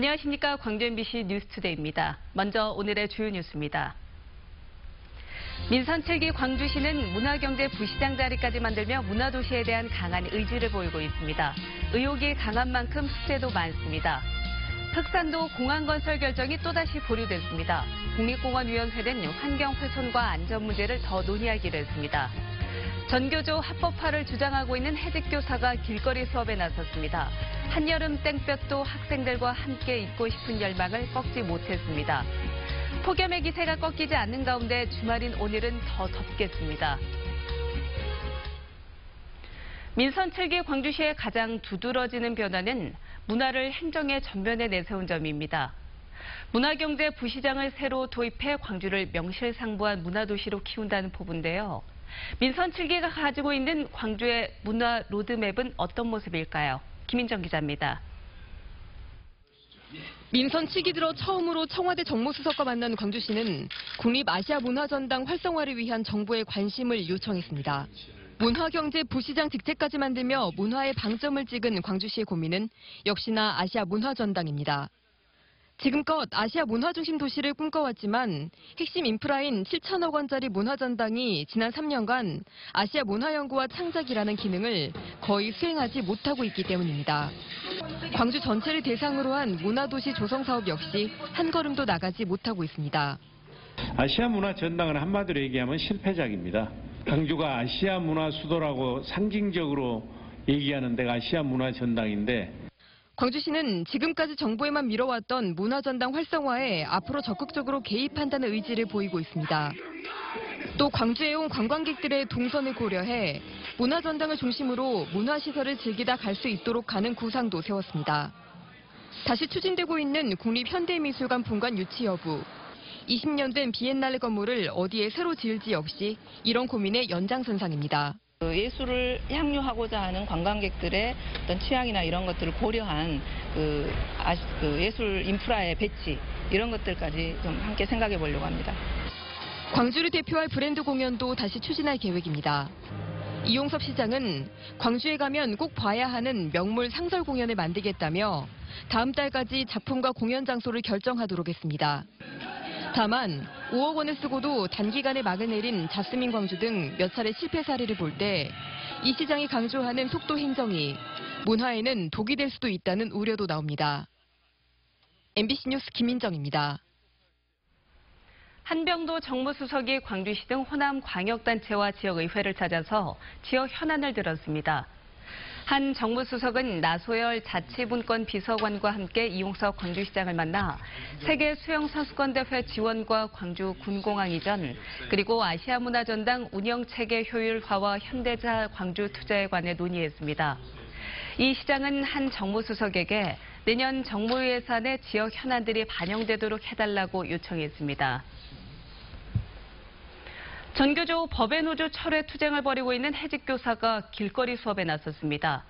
안녕하십니까. 광주 MBC 뉴스투데이입니다. 먼저 오늘의 주요 뉴스입니다. 민선 7기 광주시는 문화경제 부시장 자리까지 만들며 문화도시에 대한 강한 의지를 보이고 있습니다. 의욕이 강한 만큼 숙제도 많습니다. 흑산도 공항 건설 결정이 또다시 보류됐습니다. 국립공원위원회는 환경 훼손과 안전 문제를 더 논의하기로 했습니다. 전교조 합법화를 주장하고 있는 해직교사가 길거리 수업에 나섰습니다. 한여름 땡볕도 학생들과 함께 입고 싶은 열망을 꺾지 못했습니다. 폭염의 기세가 꺾이지 않는 가운데 주말인 오늘은 더 덥겠습니다. 민선 7기 광주시의 가장 두드러지는 변화는 문화를 행정의 전면에 내세운 점입니다. 문화경제 부시장을 새로 도입해 광주를 명실상부한 문화도시로 키운다는 포부인데요. 민선 7기가 가지고 있는 광주의 문화 로드맵은 어떤 모습일까요? 김인정 기자입니다. 민선 7기 들어 처음으로 청와대 정무수석과 만난 광주시는 국립아시아문화전당 활성화를 위한 정부의 관심을 요청했습니다. 문화경제 부시장 직책까지 만들며 문화의 방점을 찍은 광주시의 고민은 역시나 아시아문화전당입니다. 지금껏 아시아 문화중심 도시를 꿈꿔왔지만 핵심 인프라인 7천억 원짜리 문화전당이 지난 3년간 아시아 문화연구와 창작이라는 기능을 거의 수행하지 못하고 있기 때문입니다. 광주 전체를 대상으로 한 문화도시 조성 사업 역시 한 걸음도 나가지 못하고 있습니다. 아시아 문화전당은 한마디로 얘기하면 실패작입니다. 광주가 아시아 문화 수도라고 상징적으로 얘기하는 데가 아시아 문화전당인데 광주시는 지금까지 정부에만 미뤄왔던 문화전당 활성화에 앞으로 적극적으로 개입한다는 의지를 보이고 있습니다. 또 광주에 온 관광객들의 동선을 고려해 문화전당을 중심으로 문화시설을 즐기다 갈 수 있도록 하는 구상도 세웠습니다. 다시 추진되고 있는 국립현대미술관 본관 유치 여부, 20년 된 비엔날레 건물을 어디에 새로 지을지 역시 이런 고민의 연장선상입니다. 예술을 향유하고자 하는 관광객들의 어떤 취향이나 이런 것들을 고려한 예술 인프라의 배치 이런 것들까지 좀 함께 생각해 보려고 합니다. 광주를 대표할 브랜드 공연도 다시 추진할 계획입니다. 이용섭 시장은 광주에 가면 꼭 봐야 하는 명물 상설 공연을 만들겠다며 다음 달까지 작품과 공연 장소를 결정하도록 했습니다. 다만 5억 원을 쓰고도 단기간에 막을 내린 자스민 광주 등 몇 차례 실패 사례를 볼 때 이 시장이 강조하는 속도 행정이 문화에는 독이 될 수도 있다는 우려도 나옵니다. MBC 뉴스 김인정입니다. 한병도 정무수석이 광주시 등 호남 광역단체와 지역의회를 찾아서 지역 현안을 들었습니다. 한 정무수석은 나소열 자치분권 비서관과 함께 이용석 광주시장을 만나 세계 수영선수권대회 지원과 광주 군공항 이전, 그리고 아시아문화전당 운영체계 효율화와 현대자 광주 투자에 관해 논의했습니다. 이 시장은 한 정무수석에게 내년 정무 예산에 지역 현안들이 반영되도록 해달라고 요청했습니다. 전교조 법외노조 철회 투쟁을 벌이고 있는 해직교사가 길거리 수업에 나섰습니다.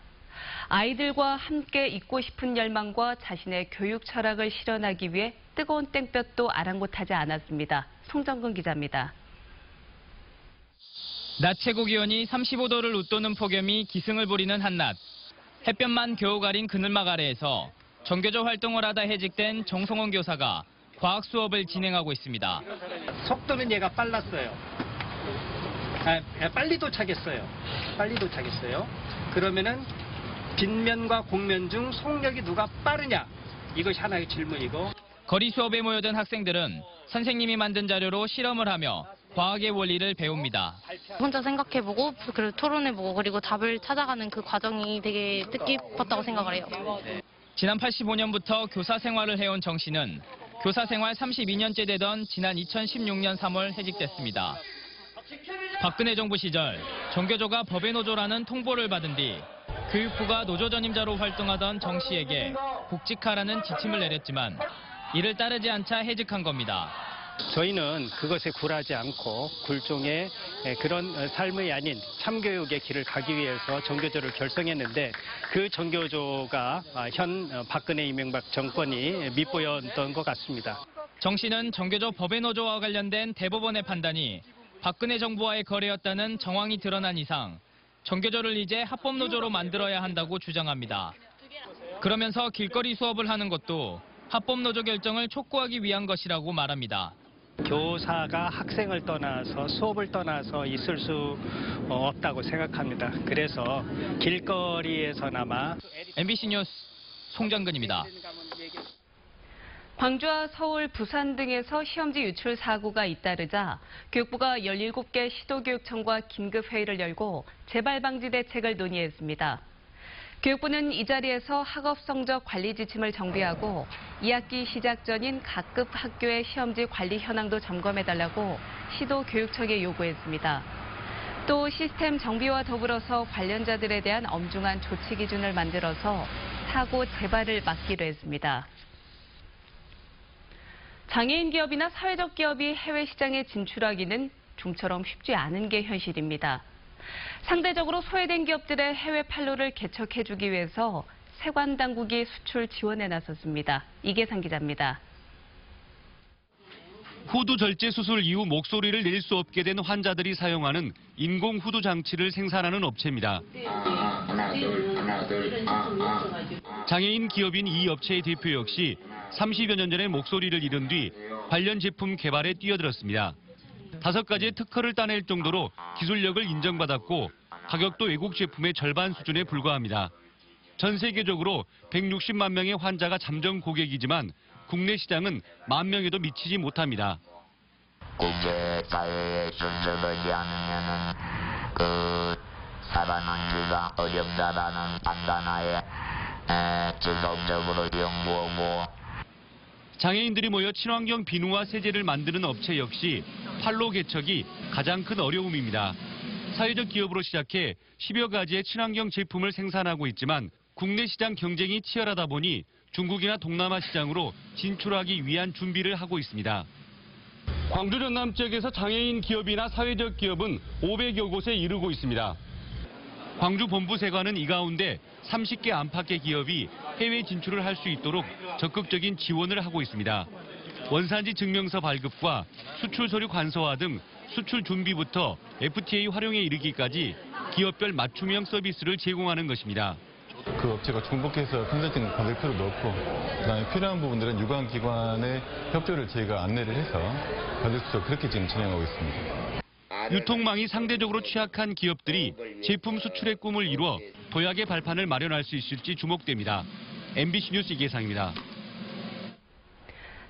아이들과 함께 있고 싶은 열망과 자신의 교육 철학을 실현하기 위해 뜨거운 땡볕도 아랑곳하지 않았습니다. 송정근 기자입니다. 낮 최고 기온이 35도를 웃도는 폭염이 기승을 부리는 한낮. 햇볕만 겨우 가린 그늘막 아래에서 전교조 활동을 하다 해직된 정성원 교사가 과학 수업을 진행하고 있습니다. 속도는 얘가 빨랐어요. 빨리 도착했어요. 그러면은 빗면과 곡면 중 속력이 누가 빠르냐? 이것이 하나의 질문이고. 거리 수업에 모여든 학생들은 선생님이 만든 자료로 실험을 하며 과학의 원리를 배웁니다. 혼자 생각해보고 그리고 토론해보고 그리고 답을 찾아가는 그 과정이 되게 뜻깊었다고 생각을 해요. 지난 85년부터 교사 생활을 해온 정 씨는 교사 생활 32년째 되던 지난 2016년 3월 해직됐습니다. 박근혜 정부 시절 전교조가 법외노조라는 통보를 받은 뒤 교육부가 노조 전임자로 활동하던 정 씨에게 복직하라는 지침을 내렸지만 이를 따르지 않자 해직한 겁니다. 저희는 그것에 굴하지 않고 굴종의 그런 삶이 아닌 참교육의 길을 가기 위해서 전교조를 결성했는데 그 전교조가 현 박근혜 이명박 정권이 밑보였던 것 같습니다. 정 씨는 전교조 법외노조와 관련된 대법원의 판단이 박근혜 정부와의 거래였다는 정황이 드러난 이상 전교조를 이제 합법노조로 만들어야 한다고 주장합니다. 그러면서 길거리 수업을 하는 것도 합법 노조 결정을 촉구하기 위한 것이라고 말합니다. 교사가 학생을 떠나서 수업을 떠나서 있을 수 없다고 생각합니다. 그래서 길거리에서나마 MBC 뉴스 송정근입니다. 광주와 서울, 부산 등에서 시험지 유출 사고가 잇따르자 교육부가 17개 시도교육청과 긴급회의를 열고 재발 방지 대책을 논의했습니다. 교육부는 이 자리에서 학업 성적 관리 지침을 정비하고 2학기 시작 전인 각급 학교의 시험지 관리 현황도 점검해달라고 시도교육청에 요구했습니다. 또 시스템 정비와 더불어서 관련자들에 대한 엄중한 조치 기준을 만들어서 사고 재발을 막기로 했습니다. 장애인 기업이나 사회적 기업이 해외 시장에 진출하기는 좀처럼 쉽지 않은 게 현실입니다. 상대적으로 소외된 기업들의 해외 판로를 개척해주기 위해서 세관 당국이 수출 지원에 나섰습니다. 이계상 기자입니다. 후두 절제 수술 이후 목소리를 낼 수 없게 된 환자들이 사용하는 인공 후두 장치를 생산하는 업체입니다. 장애인 기업인 이 업체의 대표 역시 30여 년 전에 목소리를 잃은 뒤 관련 제품 개발에 뛰어들었습니다. 5가지의 특허를 따낼 정도로 기술력을 인정받았고 가격도 외국 제품의 절반 수준에 불과합니다. 전 세계적으로 160만 명의 환자가 잠정 고객이지만 국내 시장은 1만 명에도 미치지 못합니다. 국제사회의 준수를 향하는 살아남기가 어렵다라는 판단하에 지속적으로 연구하고 장애인들이 모여 친환경 비누와 세제를 만드는 업체 역시 판로 개척이 가장 큰 어려움입니다. 사회적 기업으로 시작해 10여 가지의 친환경 제품을 생산하고 있지만 국내 시장 경쟁이 치열하다 보니 중국이나 동남아 시장으로 진출하기 위한 준비를 하고 있습니다. 광주 전남 지역에서 장애인 기업이나 사회적 기업은 500여 곳에 이르고 있습니다. 광주 본부 세관은 이 가운데 30개 안팎의 기업이 해외 진출을 할 수 있도록 적극적인 지원을 하고 있습니다. 원산지 증명서 발급과 수출 서류 간소화 등 수출 준비부터 FTA 활용에 이르기까지 기업별 맞춤형 서비스를 제공하는 것입니다. 그 업체가 중복해서 컨설팅 받을 필요도 없고 그다음에 필요한 부분들은 유관기관의 협조를 저희가 안내를 해서 받을 수 있도록 그렇게 지금 진행하고 있습니다. 유통망이 상대적으로 취약한 기업들이 제품 수출의 꿈을 이루어 도약의 발판을 마련할 수 있을지 주목됩니다. MBC 뉴스 이계상입니다.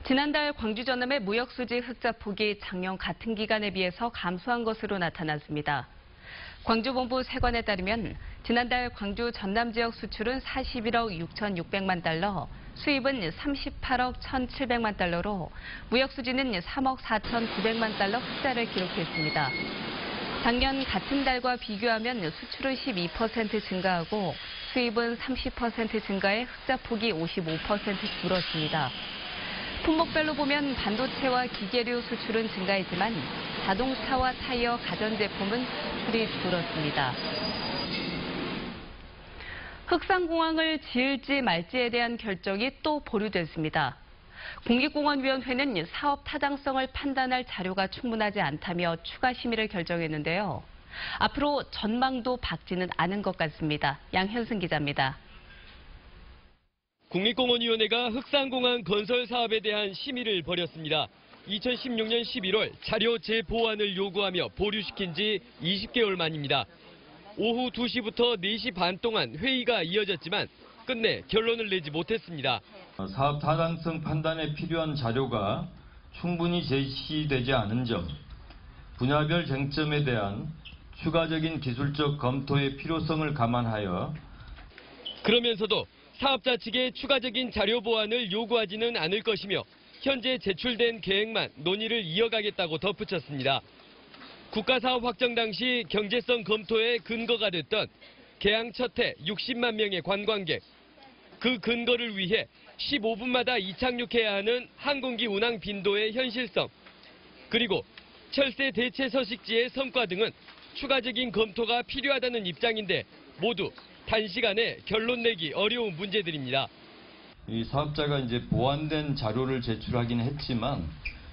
지난달 광주 전남의 무역수지 흑자 폭이 작년 같은 기간에 비해서 감소한 것으로 나타났습니다. 광주본부 세관에 따르면 지난달 광주 전남 지역 수출은 41억 6,600만 달러, 수입은 38억 1,700만 달러로 무역수지는 3억 4,900만 달러 흑자를 기록했습니다. 작년 같은 달과 비교하면 수출은 12% 증가하고 수입은 30% 증가해 흑자폭이 55% 줄었습니다. 품목별로 보면 반도체와 기계류 수출은 증가했지만 자동차와 타이어, 가전제품은 수출이 줄었습니다. 흑산공항을 지을지 말지에 대한 결정이 또 보류됐습니다. 국립공원위원회는 사업 타당성을 판단할 자료가 충분하지 않다며 추가 심의를 결정했는데요. 앞으로 전망도 밝지는 않은 것 같습니다. 양현승 기자입니다. 국립공원위원회가 흑산공항 건설 사업에 대한 심의를 벌였습니다. 2016년 11월 자료 재보완을 요구하며 보류시킨 지 20개월 만입니다. 오후 2시부터 4시 반 동안 회의가 이어졌지만 끝내 결론을 내지 못했습니다. 사업 타당성 판단에 필요한 자료가 충분히 제시되지 않은 점, 분야별 쟁점에 대한 추가적인 기술적 검토의 필요성을 감안하여 그러면서도 사업자 측의 추가적인 자료 보완을 요구하지는 않을 것이며 현재 제출된 계획만 논의를 이어가겠다고 덧붙였습니다. 국가사업 확정 당시 경제성 검토의 근거가 됐던 개항 첫 해 60만 명의 관광객, 그 근거를 위해 15분마다 이착륙해야 하는 항공기 운항 빈도의 현실성, 그리고 철새 대체 서식지의 성과 등은 추가적인 검토가 필요하다는 입장인데 모두 단시간에 결론 내기 어려운 문제들입니다. 이 사업자가 이제 보완된 자료를 제출하긴 했지만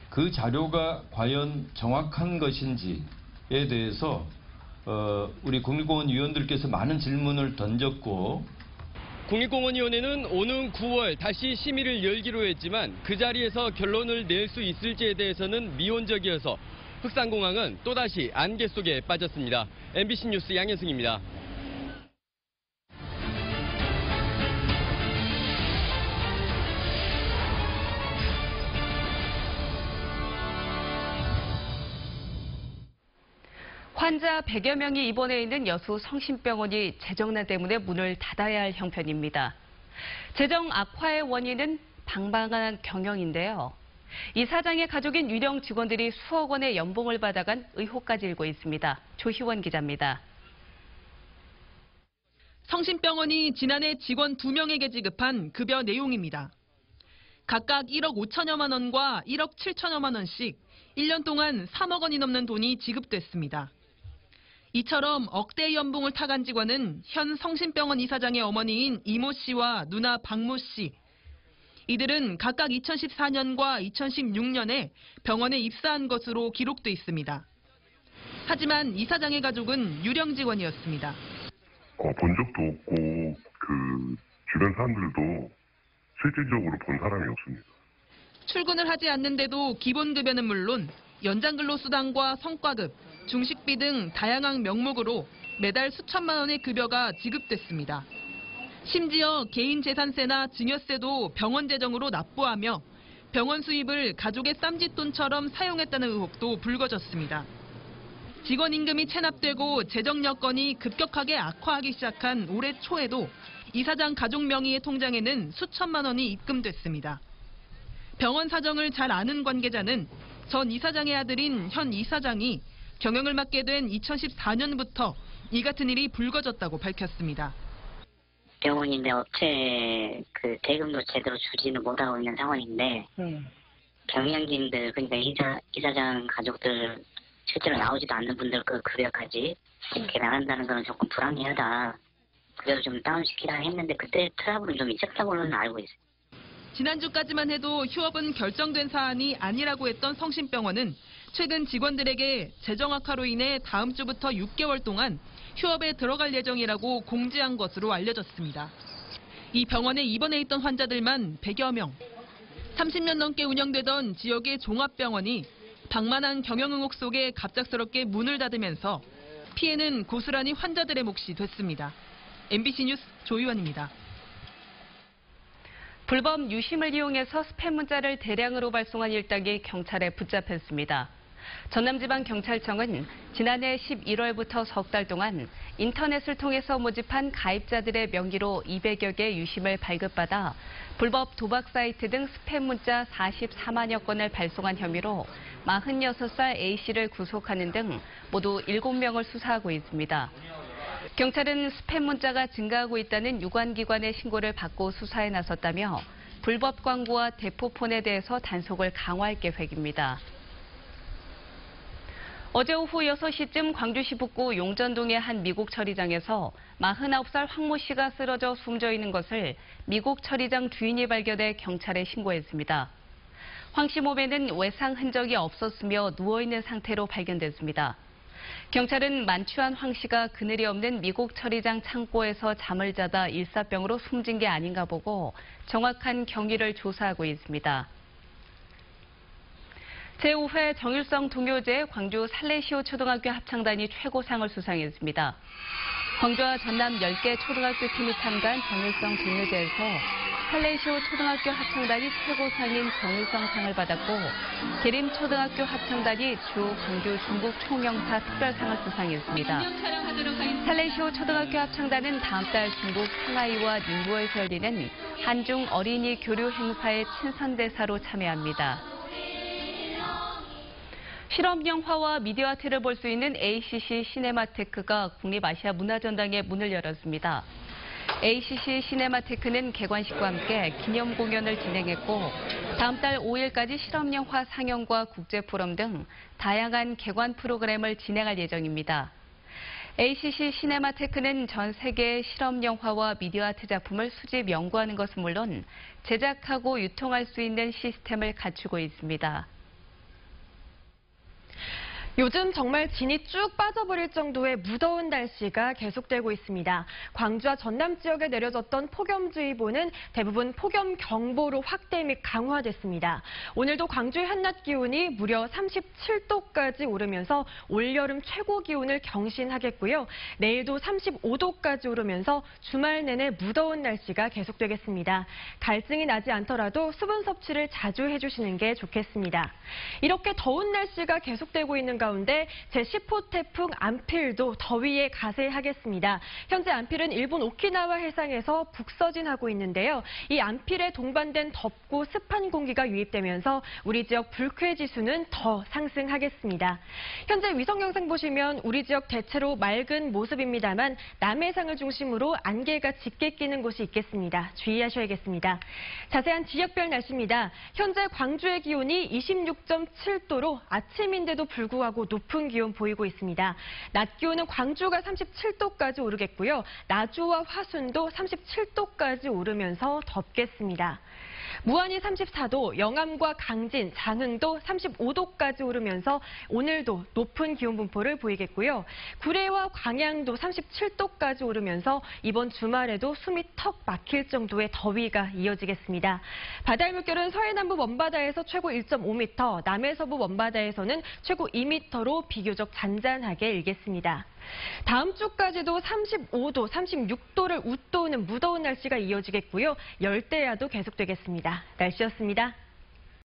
그 자료가 과연 정확한 것인지에 대해서 우리 국립공원 위원들께서 많은 질문을 던졌고 국립공원위원회는 오는 9월 다시 심의를 열기로 했지만 그 자리에서 결론을 낼 수 있을지에 대해서는 미온적이어서 흑산공항은 또다시 안개 속에 빠졌습니다. MBC 뉴스 양현승입니다. 환자 100여 명이 입원해 있는 여수 성심병원이 재정난 때문에 문을 닫아야 할 형편입니다. 재정 악화의 원인은 방방한 경영인데요. 이 사장의 가족인 유령 직원들이 수억 원의 연봉을 받아간 의혹까지 일고 있습니다. 조희원 기자입니다. 성심병원이 지난해 직원 2명에게 지급한 급여 내용입니다. 각각 1억 5천여만 원과 1억 7천여만 원씩 1년 동안 3억 원이 넘는 돈이 지급됐습니다. 이처럼 억대의 연봉을 타간 직원은 현 성심병원 이사장의 어머니인 이모 씨와 누나 박모 씨. 이들은 각각 2014년과 2016년에 병원에 입사한 것으로 기록돼 있습니다. 하지만 이사장의 가족은 유령 직원이었습니다. 본 적도 없고 주변 사람들도 실질적으로 본 사람이 없습니다. 출근을 하지 않는데도 기본급여는 물론 연장근로수당과 성과급, 중식비 등 다양한 명목으로 매달 수천만 원의 급여가 지급됐습니다. 심지어 개인 재산세나 증여세도 병원 재정으로 납부하며 병원 수입을 가족의 쌈짓돈처럼 사용했다는 의혹도 불거졌습니다. 직원 임금이 체납되고 재정 여건이 급격하게 악화하기 시작한 올해 초에도 이사장 가족 명의의 통장에는 수천만 원이 입금됐습니다. 병원 사정을 잘 아는 관계자는 전 이사장의 아들인 현 이사장이 경영을 맡게 된 2014년부터 이 같은 일이 불거졌다고 밝혔습니다. 병원인데 업체 대금도 제대로 주지는 못하고 있는 상황인데 경영진들 그러니까 이사장 가족들 실제로 나오지도 않는 분들 그 급여까지 계산한다는 건 조금 불합리하다. 그래서 좀 다운시키라 했는데 그때 트러블은 좀 있었다고는 알고 있어요. 지난주까지만 해도 휴업은 결정된 사안이 아니라고 했던 성심병원은 최근 직원들에게 재정 악화로 인해 다음 주부터 6개월 동안 휴업에 들어갈 예정이라고 공지한 것으로 알려졌습니다. 이 병원에 입원해 있던 환자들만 100여 명. 30년 넘게 운영되던 지역의 종합병원이 방만한 경영 의혹 속에 갑작스럽게 문을 닫으면서 피해는 고스란히 환자들의 몫이 됐습니다. MBC 뉴스 조희원입니다. 불법 유심을 이용해서 스팸 문자를 대량으로 발송한 일당이 경찰에 붙잡혔습니다. 전남지방경찰청은 지난해 11월부터 석 달 동안 인터넷을 통해서 모집한 가입자들의 명의로 200여 개 유심을 발급받아 불법 도박 사이트 등 스팸 문자 44만여 건을 발송한 혐의로 46살 A씨를 구속하는 등 모두 7명을 수사하고 있습니다. 경찰은 스팸 문자가 증가하고 있다는 유관기관의 신고를 받고 수사에 나섰다며 불법 광고와 대포폰에 대해서 단속을 강화할 계획입니다. 어제 오후 6시쯤 광주시 북구 용전동의 한 미국 처리장에서 49살 황모 씨가 쓰러져 숨져 있는 것을 미국 처리장 주인이 발견해 경찰에 신고했습니다. 황 씨 몸에는 외상 흔적이 없었으며 누워있는 상태로 발견됐습니다. 경찰은 만취한 황 씨가 그늘이 없는 미국 처리장 창고에서 잠을 자다 일사병으로 숨진 게 아닌가 보고 정확한 경위를 조사하고 있습니다. 제5회 정일성 동요제 광주 살레시오 초등학교 합창단이 최고상을 수상했습니다. 광주와 전남 10개 초등학교 팀이 참가한 정일성 동요제에서 살레시오 초등학교 합창단이 최고상인 정일성상을 받았고 계림 초등학교 합창단이 주 광주 중국 총영사 특별상을 수상했습니다. 살레시오 초등학교 합창단은 다음 달 중국 상하이와 닝부에서 열리는 한중 어린이 교류 행사에 친선대사로 참여합니다. 실험 영화와 미디어 아트를 볼 수 있는 ACC 시네마테크가 국립아시아 문화전당에 문을 열었습니다. ACC 시네마테크는 개관식과 함께 기념 공연을 진행했고 다음 달 5일까지 실험 영화 상영과 국제 포럼 등 다양한 개관 프로그램을 진행할 예정입니다. ACC 시네마테크는 전 세계의 실험 영화와 미디어 아트 작품을 수집 연구하는 것은 물론 제작하고 유통할 수 있는 시스템을 갖추고 있습니다. 요즘 정말 진이 쭉 빠져버릴 정도의 무더운 날씨가 계속되고 있습니다. 광주와 전남 지역에 내려졌던 폭염주의보는 대부분 폭염경보로 확대 및 강화됐습니다. 오늘도 광주의 한낮 기온이 무려 37도까지 오르면서 올여름 최고 기온을 경신하겠고요. 내일도 35도까지 오르면서 주말 내내 무더운 날씨가 계속되겠습니다. 갈증이 나지 않더라도 수분 섭취를 자주 해주시는 게 좋겠습니다. 이렇게 더운 날씨가 계속되고 있는 가운데 제10호 태풍 안필도 더위에 가세하겠습니다. 현재 안필은 일본 오키나와 해상에서 북서진하고 있는데요. 이 안필에 동반된 덥고 습한 공기가 유입되면서 우리 지역 불쾌 지수는 더 상승하겠습니다. 현재 위성 영상 보시면 우리 지역 대체로 맑은 모습입니다만 남해상을 중심으로 안개가 짙게 끼는 곳이 있겠습니다. 주의하셔야겠습니다. 자세한 지역별 날씨입니다. 현재 광주의 기온이 26.7도로 아침인데도 불구하고 높은 기온 보이고 있습니다. 낮 기온은 광주가 37도까지 오르겠고요. 나주와 화순도 37도까지 오르면서 덥겠습니다. 무안이 34도, 영암과 강진, 장흥도 35도까지 오르면서 오늘도 높은 기온 분포를 보이겠고요. 구례와 광양도 37도까지 오르면서 이번 주말에도 숨이 턱 막힐 정도의 더위가 이어지겠습니다. 바다의 물결은 서해남부 먼바다에서 최고 1.5m, 남해서부 먼바다에서는 최고 2m로 비교적 잔잔하게 일겠습니다. 다음 주까지도 35도, 36도를 웃도는 무더운 날씨가 이어지겠고요. 열대야도 계속되겠습니다. 날씨였습니다.